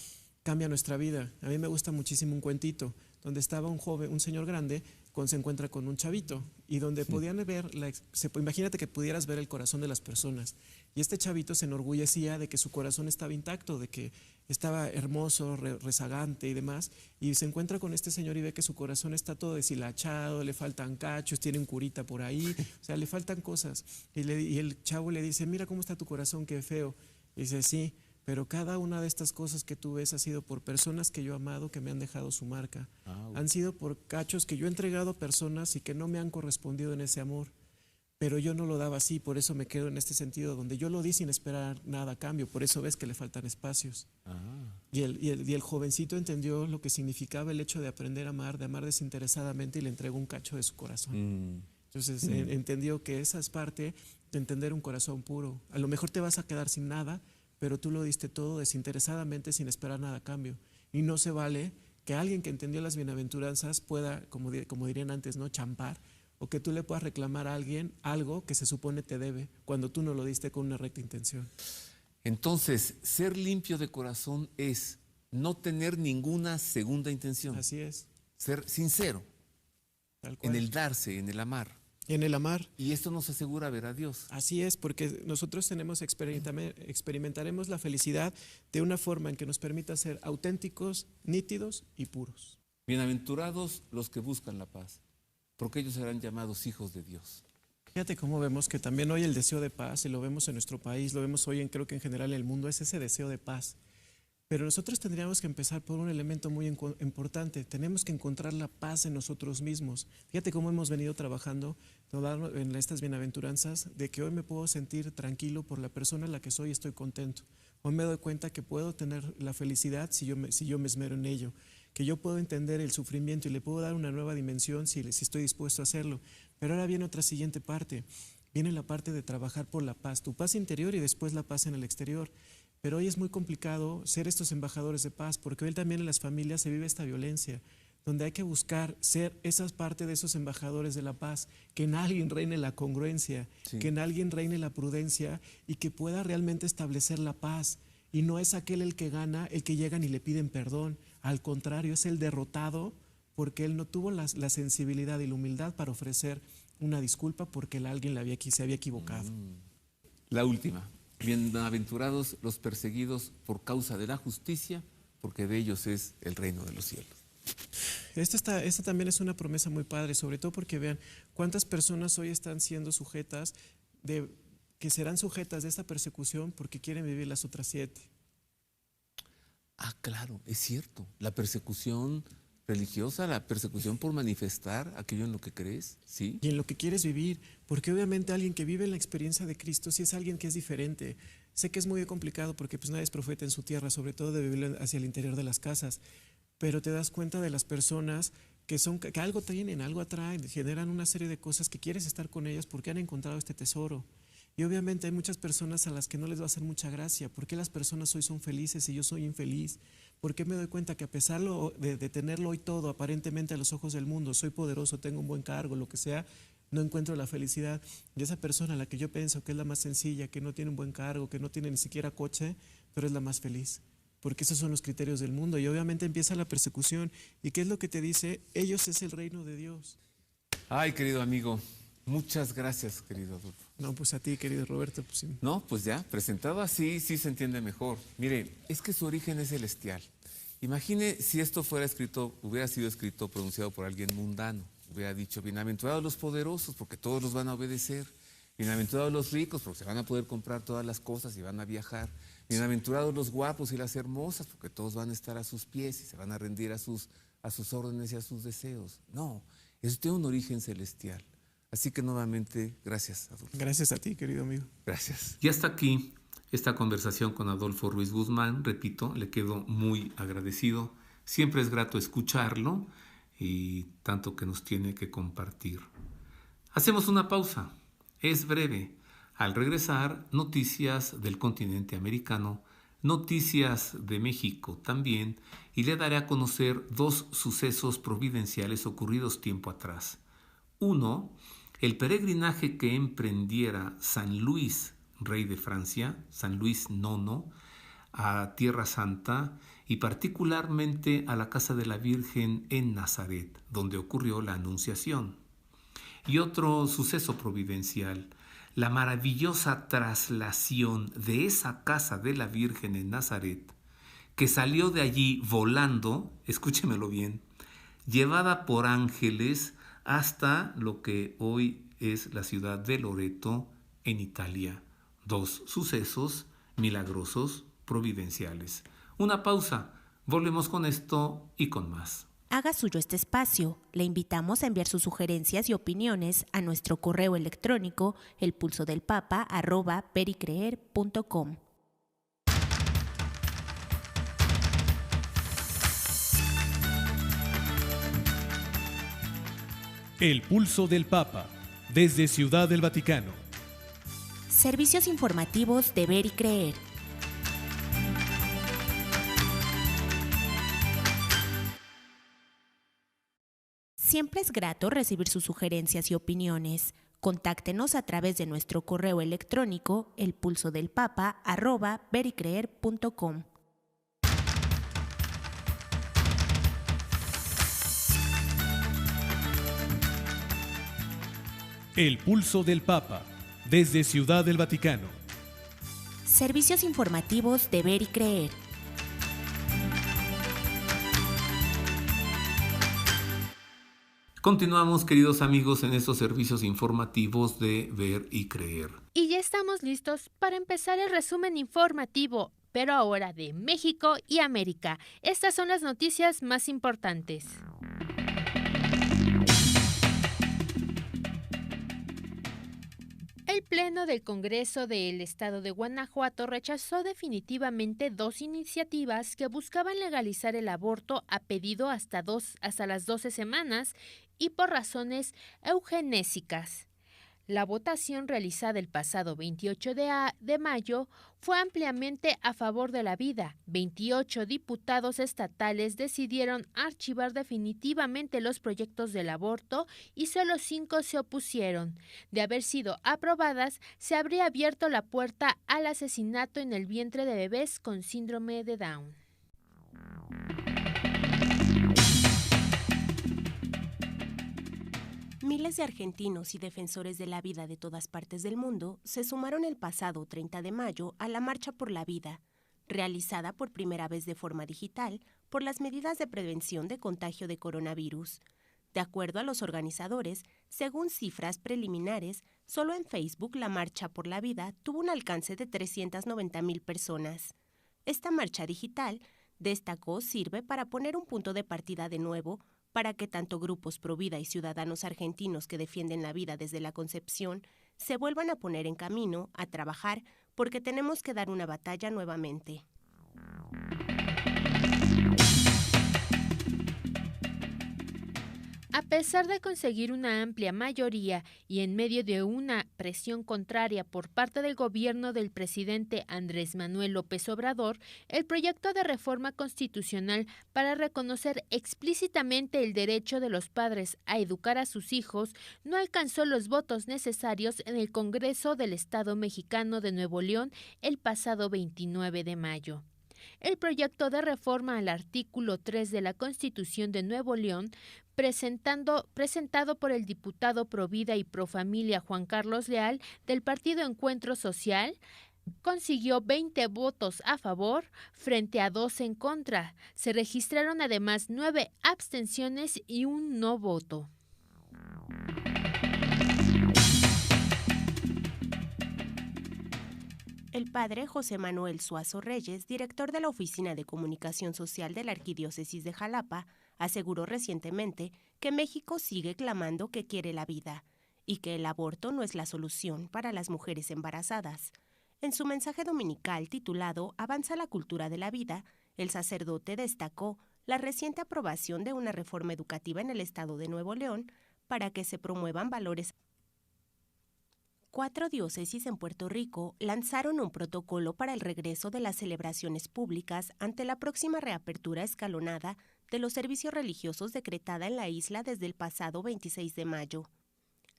cambia nuestra vida. A mí me gusta muchísimo un cuentito donde estaba un señor grande, se encuentra con un chavito y donde podían ver, imagínate que pudieras ver el corazón de las personas, y este chavito se enorgullecía de que su corazón estaba intacto, de que estaba hermoso, rezagante y demás, y se encuentra con este señor y ve que su corazón está todo deshilachado, le faltan cachos, tiene un curita por ahí, o sea, le faltan cosas, y el chavo le dice, mira cómo está tu corazón, qué feo, y dice, sí, pero cada una de estas cosas que tú ves ha sido por personas que yo he amado, que me han dejado su marca. Han sido por cachos que yo he entregado a personas y que no me han correspondido en ese amor. Pero yo no lo daba así, por eso me quedo en este sentido, donde yo lo di sin esperar nada a cambio. Por eso ves que le faltan espacios. Y el jovencito entendió lo que significaba el hecho de aprender a amar, de amar desinteresadamente, y le entregó un cacho de su corazón. Entonces entendió que esa es parte de entender un corazón puro. A lo mejor te vas a quedar sin nada, pero tú lo diste todo desinteresadamente, sin esperar nada a cambio. Y no se vale que alguien que entendió las bienaventuranzas pueda, como dirían antes, ¿no?, champar, o que tú le puedas reclamar a alguien algo que se supone te debe, cuando tú no lo diste con una recta intención. Entonces, ser limpio de corazón es no tener ninguna segunda intención. Así es. Ser sincero. Tal cual. En el darse, en el amar. En el amar. Y esto nos asegura ver a Dios. Así es, porque nosotros experimentaremos la felicidad de una forma en que nos permita ser auténticos, nítidos y puros. Bienaventurados los que buscan la paz, porque ellos serán llamados hijos de Dios. Fíjate cómo vemos que también hoy el deseo de paz, y lo vemos en nuestro país, lo vemos hoy creo que en general en el mundo, es ese deseo de paz. Pero nosotros tendríamos que empezar por un elemento muy importante. Tenemos que encontrar la paz en nosotros mismos. Fíjate cómo hemos venido trabajando en estas bienaventuranzas, de que hoy me puedo sentir tranquilo por la persona en la que soy y estoy contento. Hoy me doy cuenta que puedo tener la felicidad si yo me esmero en ello, que yo puedo entender el sufrimiento y le puedo dar una nueva dimensión si estoy dispuesto a hacerlo. Pero ahora viene otra siguiente parte. Viene la parte de trabajar por la paz, tu paz interior y después la paz en el exterior. Pero hoy es muy complicado ser estos embajadores de paz, porque hoy también en las familias se vive esta violencia, donde hay que buscar ser esas partes de esos embajadores de la paz, que en alguien reine la congruencia, que en alguien reine la prudencia y que pueda realmente establecer la paz. Y no es aquel el que gana, el que llegan y le piden perdón, al contrario, es el derrotado, porque él no tuvo la sensibilidad y la humildad para ofrecer una disculpa porque alguien se había equivocado. La última. Bienaventurados los perseguidos por causa de la justicia, porque de ellos es el reino de los cielos. Esta también es una promesa muy padre, sobre todo porque vean cuántas personas hoy están siendo sujetas, que serán sujetas de esta persecución porque quieren vivir las otras 7. Claro, es cierto. La persecución religiosa, la persecución por manifestar aquello en lo que crees, ¿sí? Y en lo que quieres vivir, porque obviamente alguien que vive la experiencia de Cristo sí es alguien que es diferente. Sé que es muy complicado porque pues nadie es profeta en su tierra, sobre todo de vivir hacia el interior de las casas, pero te das cuenta de las personas que algo tienen, algo atraen, generan una serie de cosas que quieres estar con ellas porque han encontrado este tesoro. Y obviamente hay muchas personas a las que no les va a hacer mucha gracia. ¿Por qué las personas hoy son felices y yo soy infeliz? ¿Por qué me doy cuenta que a pesar de tenerlo hoy todo, aparentemente a los ojos del mundo, soy poderoso, tengo un buen cargo, lo que sea, no encuentro la felicidad? Y esa persona a la que yo pienso que es la más sencilla, que no tiene un buen cargo, que no tiene ni siquiera coche, pero es la más feliz. Porque esos son los criterios del mundo. Y obviamente empieza la persecución. ¿Y qué es lo que te dice? Ellos es el reino de Dios. Ay, querido amigo, muchas gracias, querido Adolfo. No, pues a ti, querido Roberto. Pues sí. No, pues ya, presentado así, sí se entiende mejor. Mire, es que su origen es celestial. Imagine si esto hubiera sido escrito, pronunciado por alguien mundano. Hubiera dicho, bienaventurados los poderosos, porque todos los van a obedecer. Bienaventurados los ricos, porque se van a poder comprar todas las cosas y van a viajar. Bienaventurados los guapos y las hermosas, porque todos van a estar a sus pies y se van a rendir a sus órdenes y a sus deseos. No, eso tiene un origen celestial. Así que nuevamente, gracias, Adolfo. Gracias a ti, querido amigo. Gracias. Y hasta aquí esta conversación con Adolfo Ruiz Guzmán. Repito, le quedo muy agradecido. Siempre es grato escucharlo y tanto que nos tiene que compartir. Hacemos una pausa. Es breve. Al regresar, noticias del continente americano, noticias de México también, y le daré a conocer 2 sucesos providenciales ocurridos tiempo atrás. Uno, el peregrinaje que emprendiera San Luis, rey de Francia, San Luis IX, a Tierra Santa y particularmente a la casa de la Virgen en Nazaret, donde ocurrió la Anunciación. Y otro suceso providencial, la maravillosa traslación de esa casa de la Virgen en Nazaret, que salió de allí volando, escúchemelo bien, llevada por ángeles hasta lo que hoy es la ciudad de Loreto, en Italia. 2 sucesos milagrosos providenciales. Una pausa, volvemos con esto y con más. Haga suyo este espacio. Le invitamos a enviar sus sugerencias y opiniones a nuestro correo electrónico elpulsodelpapa@vericreer.com. El Pulso del Papa, desde Ciudad del Vaticano. Servicios informativos de Ver y Creer. Siempre es grato recibir sus sugerencias y opiniones. Contáctenos a través de nuestro correo electrónico elpulsodelpapa@vericreer.com. El Pulso del Papa, desde Ciudad del Vaticano. Servicios informativos de Ver y Creer. Continuamos, queridos amigos, en estos servicios informativos de Ver y Creer. Y ya estamos listos para empezar el resumen informativo, pero ahora de México y América. Estas son las noticias más importantes. El Pleno del Congreso del Estado de Guanajuato rechazó definitivamente 2 iniciativas que buscaban legalizar el aborto a pedido hasta las 12 semanas y por razones eugenésicas. La votación realizada el pasado 28 de mayo fue ampliamente a favor de la vida. 28 diputados estatales decidieron archivar definitivamente los proyectos del aborto y solo 5 se opusieron. De haber sido aprobadas, se habría abierto la puerta al asesinato en el vientre de bebés con síndrome de Down. Miles de argentinos y defensores de la vida de todas partes del mundo se sumaron el pasado 30 de mayo a la Marcha por la Vida, realizada por primera vez de forma digital por las medidas de prevención de contagio de coronavirus. De acuerdo a los organizadores, según cifras preliminares, solo en Facebook la Marcha por la Vida tuvo un alcance de 390,000 personas. Esta marcha digital, destacó, sirve para poner un punto de partida de nuevo para que tanto grupos pro vida y ciudadanos argentinos que defienden la vida desde la concepción se vuelvan a poner en camino, a trabajar, porque tenemos que dar una batalla nuevamente. A pesar de conseguir una amplia mayoría y en medio de una presión contraria por parte del gobierno del presidente Andrés Manuel López Obrador, el proyecto de reforma constitucional para reconocer explícitamente el derecho de los padres a educar a sus hijos no alcanzó los votos necesarios en el Congreso del Estado mexicano de Nuevo León el pasado 29 de mayo. El proyecto de reforma al artículo 3 de la Constitución de Nuevo León, presentado por el diputado Pro Vida y Pro Familia Juan Carlos Leal del Partido Encuentro Social, consiguió 20 votos a favor frente a 2 en contra. Se registraron además 9 abstenciones y un no voto. El padre José Manuel Suazo Reyes, director de la Oficina de Comunicación Social de la Arquidiócesis de Jalapa, aseguró recientemente que México sigue clamando que quiere la vida y que el aborto no es la solución para las mujeres embarazadas. En su mensaje dominical titulado Avanza la cultura de la vida, el sacerdote destacó la reciente aprobación de una reforma educativa en el estado de Nuevo León para que se promuevan valores. 4 diócesis en Puerto Rico lanzaron un protocolo para el regreso de las celebraciones públicas ante la próxima reapertura escalonada de los servicios religiosos decretada en la isla desde el pasado 26 de mayo.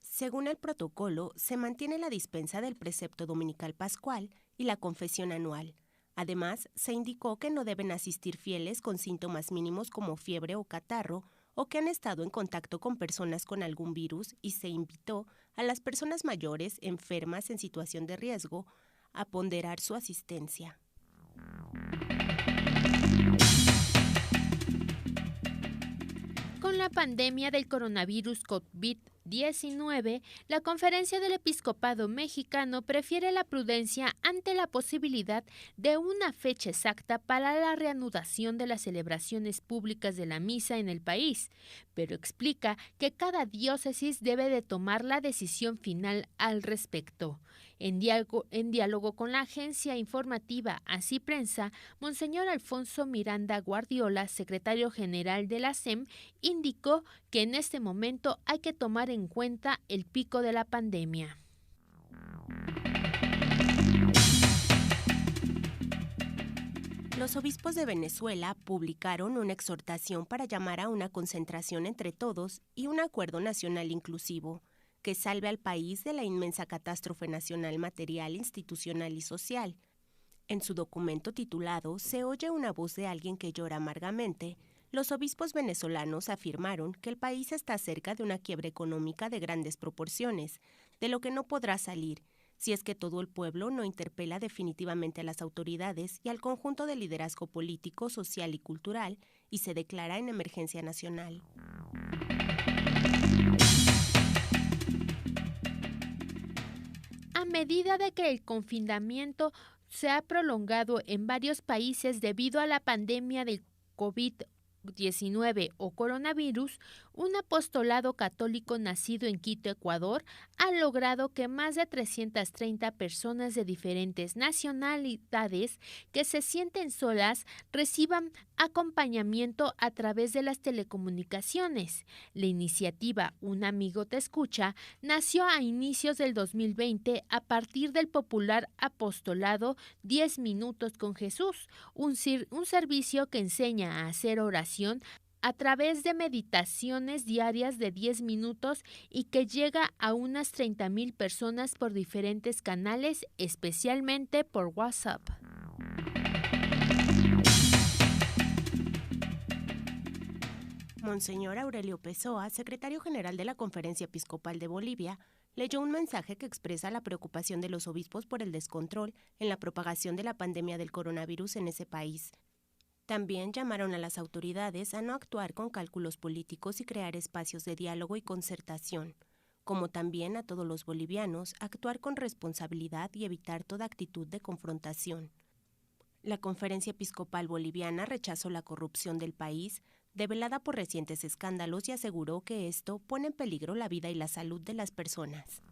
Según el protocolo, se mantiene la dispensa del precepto dominical pascual y la confesión anual. Además, se indicó que no deben asistir fieles con síntomas mínimos como fiebre o catarro o que han estado en contacto con personas con algún virus y se invitó a las personas mayores enfermas en situación de riesgo a ponderar su asistencia. Con la pandemia del coronavirus COVID-19, la Conferencia del Episcopado Mexicano prefiere la prudencia ante la posibilidad de una fecha exacta para la reanudación de las celebraciones públicas de la misa en el país, pero explica que cada diócesis debe de tomar la decisión final al respecto. En diálogo con la agencia informativa Así Prensa, Monseñor Alfonso Miranda Guardiola, secretario general de la SEM, indicó que en este momento hay que tomar en cuenta el pico de la pandemia. Los obispos de Venezuela publicaron una exhortación para llamar a una concentración entre todos y un acuerdo nacional inclusivo que salve al país de la inmensa catástrofe nacional material, institucional y social. En su documento titulado Se oye una voz de alguien que llora amargamente, los obispos venezolanos afirmaron que el país está cerca de una quiebra económica de grandes proporciones, de lo que no podrá salir si es que todo el pueblo no interpela definitivamente a las autoridades y al conjunto del liderazgo político, social y cultural y se declara en emergencia nacional. A medida de que el confinamiento se ha prolongado en varios países debido a la pandemia del COVID-19 o coronavirus, un apostolado católico nacido en Quito, Ecuador, ha logrado que más de 330 personas de diferentes nacionalidades que se sienten solas reciban acompañamiento a través de las telecomunicaciones. La iniciativa Un Amigo Te Escucha nació a inicios del 2020 a partir del popular apostolado 10 Minutos con Jesús, un servicio que enseña a hacer oración a través de meditaciones diarias de 10 minutos y que llega a unas 30,000 personas por diferentes canales, especialmente por WhatsApp. Monseñor Aurelio Pessoa, secretario general de la Conferencia Episcopal de Bolivia, leyó un mensaje que expresa la preocupación de los obispos por el descontrol en la propagación de la pandemia del coronavirus en ese país. También llamaron a las autoridades a no actuar con cálculos políticos y crear espacios de diálogo y concertación, como también a todos los bolivianos a actuar con responsabilidad y evitar toda actitud de confrontación. La Conferencia Episcopal Boliviana rechazó la corrupción del país, develada por recientes escándalos, y aseguró que esto pone en peligro la vida y la salud de las personas.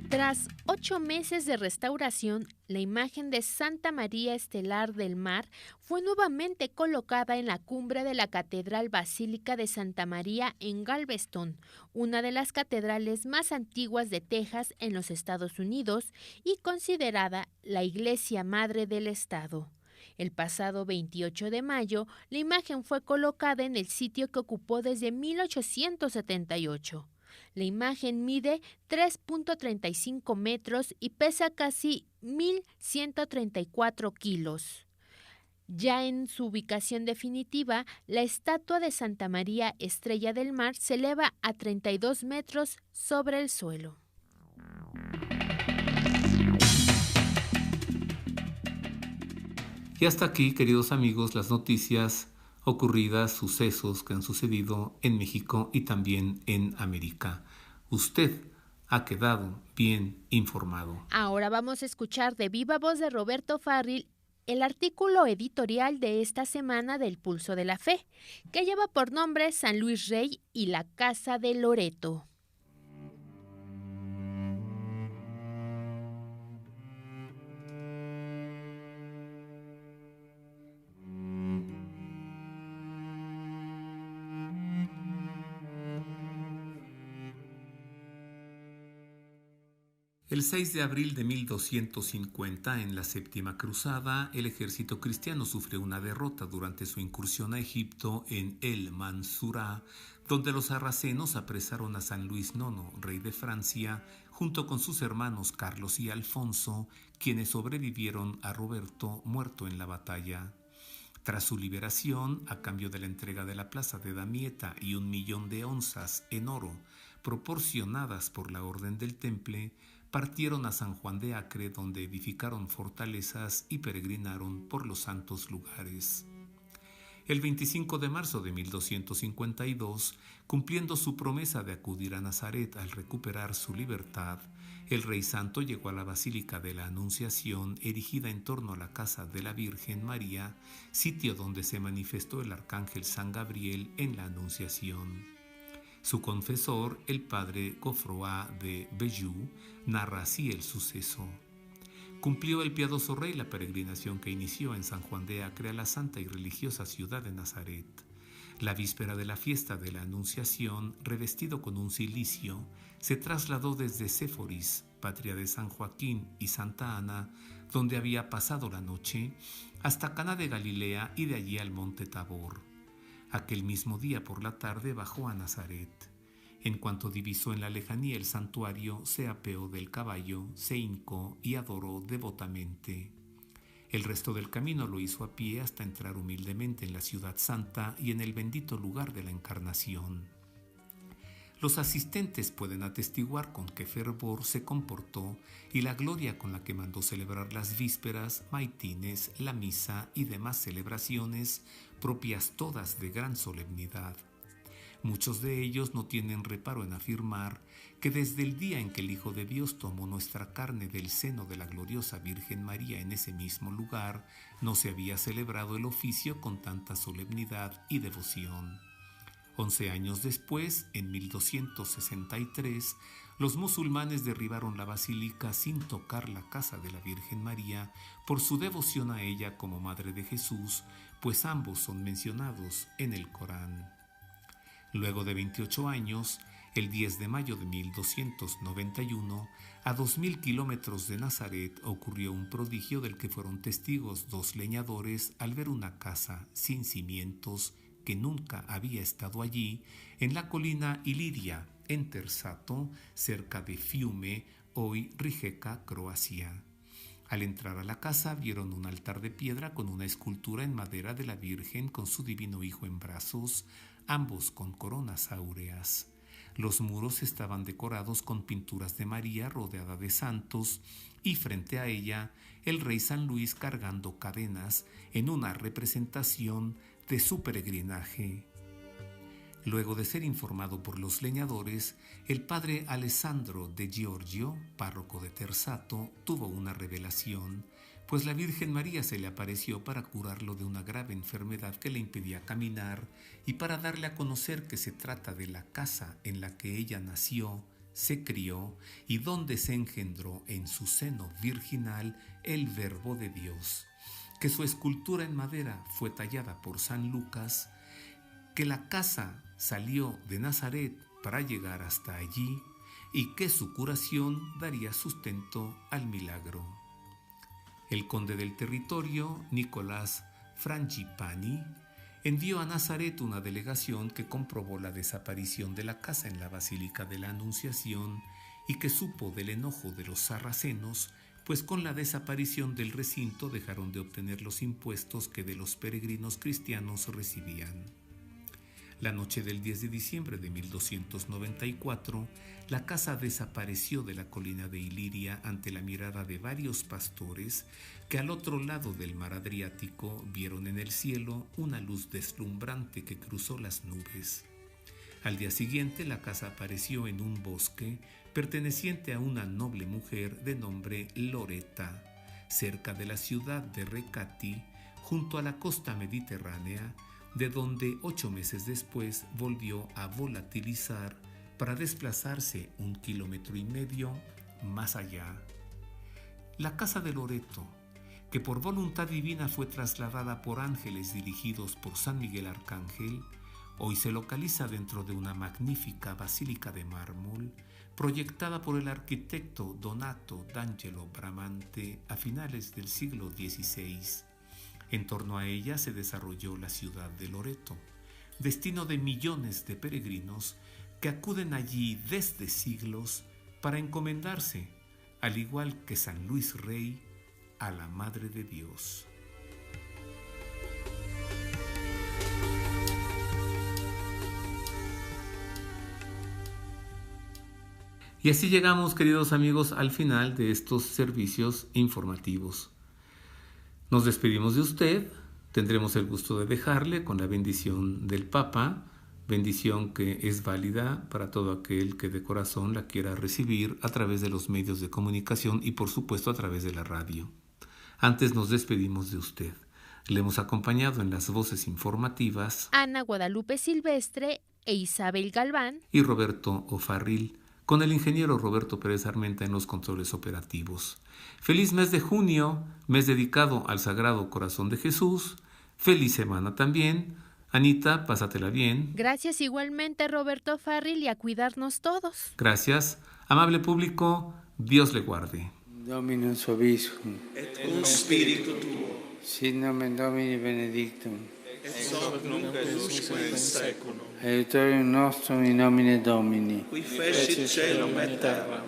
Tras 8 meses de restauración, la imagen de Santa María Estelar del Mar fue nuevamente colocada en la cumbre de la Catedral Basílica de Santa María en Galveston, una de las catedrales más antiguas de Texas en los Estados Unidos y considerada la iglesia madre del estado. El pasado 28 de mayo, la imagen fue colocada en el sitio que ocupó desde 1878. La imagen mide 3.35 metros y pesa casi 1.134 kilos. Ya en su ubicación definitiva, la estatua de Santa María Estrella del Mar se eleva a 32 metros sobre el suelo. Y hasta aquí, queridos amigos, las noticias ocurridas, sucesos que han sucedido en México y también en América. Usted ha quedado bien informado. Ahora vamos a escuchar de viva voz de Roberto Farril el artículo editorial de esta semana del Pulso de la Fe, que lleva por nombre San Luis Rey y la Casa de Loreto. El 6 de abril de 1250, en la Séptima Cruzada, el ejército cristiano sufrió una derrota durante su incursión a Egipto en El Mansurá, donde los sarracenos apresaron a San Luis IX, rey de Francia, junto con sus hermanos Carlos y Alfonso, quienes sobrevivieron a Roberto, muerto en la batalla. Tras su liberación, a cambio de la entrega de la plaza de Damieta y 1.000.000 de onzas en oro, proporcionadas por la Orden del Temple, partieron a San Juan de Acre, donde edificaron fortalezas y peregrinaron por los santos lugares. El 25 de marzo de 1252, cumpliendo su promesa de acudir a Nazaret al recuperar su libertad, el rey santo llegó a la Basílica de la Anunciación, erigida en torno a la casa de la Virgen María, sitio donde se manifestó el arcángel San Gabriel en la Anunciación. Su confesor, el padre Godefroy de Bellou, narra así el suceso. Cumplió el piadoso rey la peregrinación que inició en San Juan de Acre a la santa y religiosa ciudad de Nazaret. La víspera de la fiesta de la Anunciación, revestido con un cilicio, se trasladó desde Séforis, patria de San Joaquín y Santa Ana, donde había pasado la noche, hasta Caná de Galilea y de allí al monte Tabor. Aquel mismo día por la tarde bajó a Nazaret. En cuanto divisó en la lejanía el santuario, se apeó del caballo, se hincó y adoró devotamente. El resto del camino lo hizo a pie hasta entrar humildemente en la ciudad santa y en el bendito lugar de la Encarnación. Los asistentes pueden atestiguar con qué fervor se comportó y la gloria con la que mandó celebrar las vísperas, maitines, la misa y demás celebraciones, propias todas de gran solemnidad. Muchos de ellos no tienen reparo en afirmar que desde el día en que el Hijo de Dios tomó nuestra carne del seno de la gloriosa Virgen María en ese mismo lugar, no se había celebrado el oficio con tanta solemnidad y devoción. 11 años después, en 1263, los musulmanes derribaron la basílica sin tocar la casa de la Virgen María por su devoción a ella como Madre de Jesús, pues ambos son mencionados en el Corán. Luego de 28 años, el 10 de mayo de 1291, a 2.000 kilómetros de Nazaret, ocurrió un prodigio del que fueron testigos 2 leñadores al ver una casa sin cimientos que nunca había estado allí, en la colina Iliria, en Tersato, cerca de Fiume, hoy Rijeka, Croacia. Al entrar a la casa vieron un altar de piedra con una escultura en madera de la Virgen con su divino Hijo en brazos, ambos con coronas áureas. Los muros estaban decorados con pinturas de María rodeada de santos y frente a ella el rey San Luis cargando cadenas en una representación de su peregrinaje. Luego de ser informado por los leñadores, el padre Alessandro de Giorgio, párroco de Tersato, tuvo una revelación, pues la Virgen María se le apareció para curarlo de una grave enfermedad que le impedía caminar y para darle a conocer que se trata de la casa en la que ella nació, se crió y donde se engendró en su seno virginal el Verbo de Dios, que su escultura en madera fue tallada por San Lucas, que la casa salió de Nazaret para llegar hasta allí y que su curación daría sustento al milagro. El conde del territorio, Nicolás Frangipani, envió a Nazaret una delegación que comprobó la desaparición de la casa en la Basílica de la Anunciación y que supo del enojo de los sarracenos, pues con la desaparición del recinto dejaron de obtener los impuestos que de los peregrinos cristianos recibían. La noche del 10 de diciembre de 1294, la casa desapareció de la colina de Iliria ante la mirada de varios pastores que al otro lado del mar Adriático vieron en el cielo una luz deslumbrante que cruzó las nubes. Al día siguiente la casa apareció en un bosque, perteneciente a una noble mujer de nombre Loretta, cerca de la ciudad de Recati, junto a la costa mediterránea, de donde 8 meses después volvió a volatilizar para desplazarse 1,5 kilómetros más allá. La casa de Loreto, que por voluntad divina fue trasladada por ángeles dirigidos por San Miguel Arcángel, hoy se localiza dentro de una magnífica basílica de mármol, proyectada por el arquitecto Donato d'Angelo Bramante a finales del siglo XVI. En torno a ella se desarrolló la ciudad de Loreto, destino de millones de peregrinos que acuden allí desde siglos para encomendarse, al igual que San Luis Rey, a la Madre de Dios. Y así llegamos, queridos amigos, al final de estos servicios informativos. Nos despedimos de usted, tendremos el gusto de dejarle con la bendición del Papa, bendición que es válida para todo aquel que de corazón la quiera recibir a través de los medios de comunicación y por supuesto a través de la radio. Antes nos despedimos de usted. Le hemos acompañado en las voces informativas Ana Guadalupe Silvestre e Isabel Galván y Roberto O'Farrill, con el ingeniero Roberto Pérez Armenta en los controles operativos. Feliz mes de junio, mes dedicado al Sagrado Corazón de Jesús. Feliz semana también. Anita, pásatela bien. Gracias igualmente, Roberto Farril, y a cuidarnos todos. Gracias. Amable público, Dios le guarde. Dominus vobiscum. Et cum spiritu tuo. Sit nomen Domini benedictum. Et hoc nunc et usque in seculum. Aiutorium nostrum in nomine Domini. Qui fecit caelum et terram.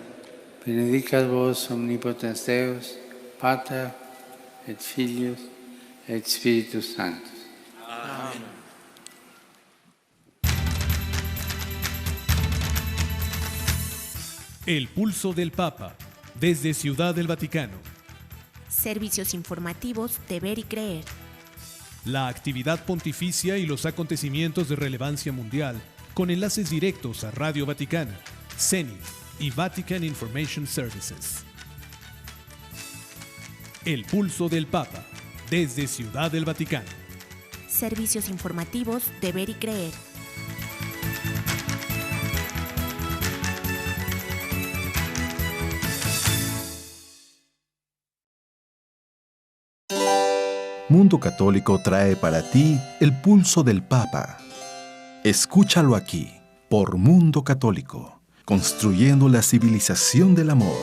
Benedicat vos omnipotens Deus, Pater et Filius et Spiritus Sanctus. Amen. El pulso del Papa, desde Ciudad del Vaticano. Servicios informativos de Ver y Creer. La actividad pontificia y los acontecimientos de relevancia mundial, con enlaces directos a Radio Vaticana, Zenith y Vatican Information Services. El pulso del Papa, desde Ciudad del Vaticano. Servicios informativos de Ver y Creer. Mundo Católico trae para ti el pulso del Papa. Escúchalo aquí, por Mundo Católico, construyendo la civilización del amor.